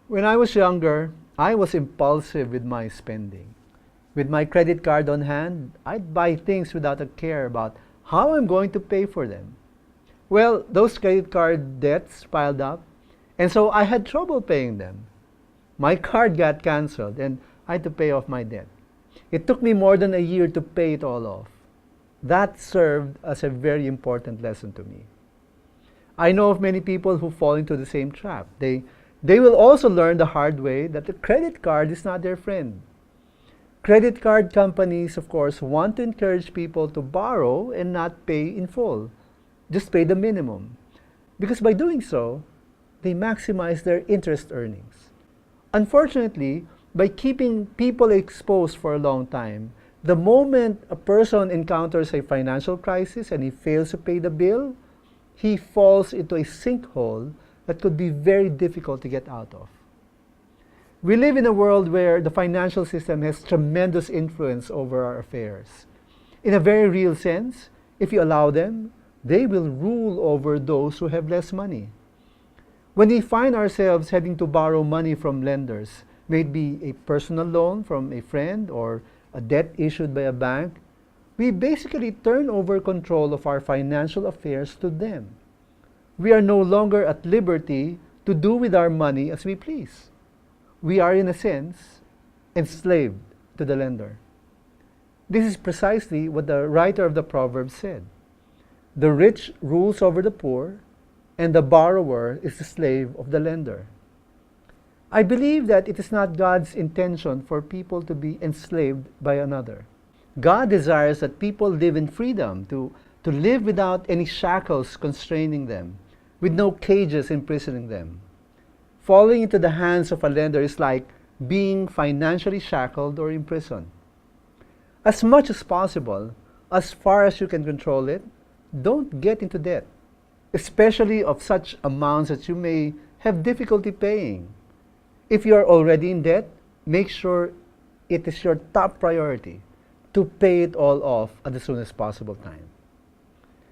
When I was younger, I was impulsive with my spending. With my credit card on hand, I'd buy things without a care about how I'm going to pay for them. Well, those credit card debts piled up, and so I had trouble paying them. My card got canceled, and I had to pay off my debt. It took me more than a year to pay it all off. That served as a very important lesson to me. I know of many people who fall into the same trap. They will also learn the hard way that the credit card is not their friend. Credit card companies, of course, want to encourage people to borrow and not pay in full. Just pay the minimum. Because by doing so, they maximize their interest earnings. Unfortunately, by keeping people exposed for a long time, the moment a person encounters a financial crisis and he fails to pay the bill, he falls into a sinkhole that could be very difficult to get out of. We live in a world where the financial system has tremendous influence over our affairs. In a very real sense, if you allow them, they will rule over those who have less money. When we find ourselves having to borrow money from lenders, may it be a personal loan from a friend or a debt issued by a bank, we basically turn over control of our financial affairs to them. We are no longer at liberty to do with our money as we please. We are, in a sense, enslaved to the lender. This is precisely what the writer of the Proverbs said. The rich rules over the poor, and the borrower is the slave of the lender. I believe that it is not God's intention for people to be enslaved by another. God desires that people live in freedom, to live without any shackles constraining them, with no cages imprisoning them. Falling into the hands of a lender is like being financially shackled or imprisoned. As much as possible, as far as you can control it, don't get into debt, especially of such amounts that you may have difficulty paying. If you are already in debt, make sure it is your top priority to pay it all off at the soonest possible time.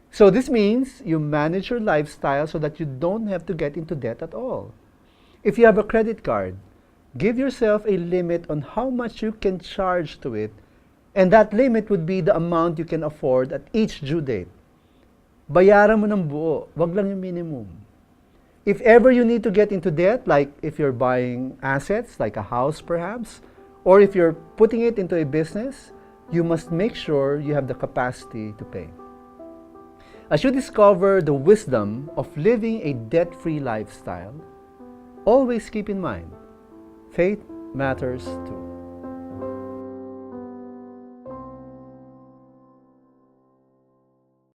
So this means you manage your lifestyle so that you don't have to get into debt at all. If you have a credit card, give yourself a limit on how much you can charge to it, and that limit would be the amount you can afford at each due date. Bayaran mo ng buo, wag lang yung minimum. If ever you need to get into debt, like if you're buying assets, like a house perhaps, or if you're putting it into a business, you must make sure you have the capacity to pay. As you discover the wisdom of living a debt-free lifestyle, always keep in mind, faith matters too.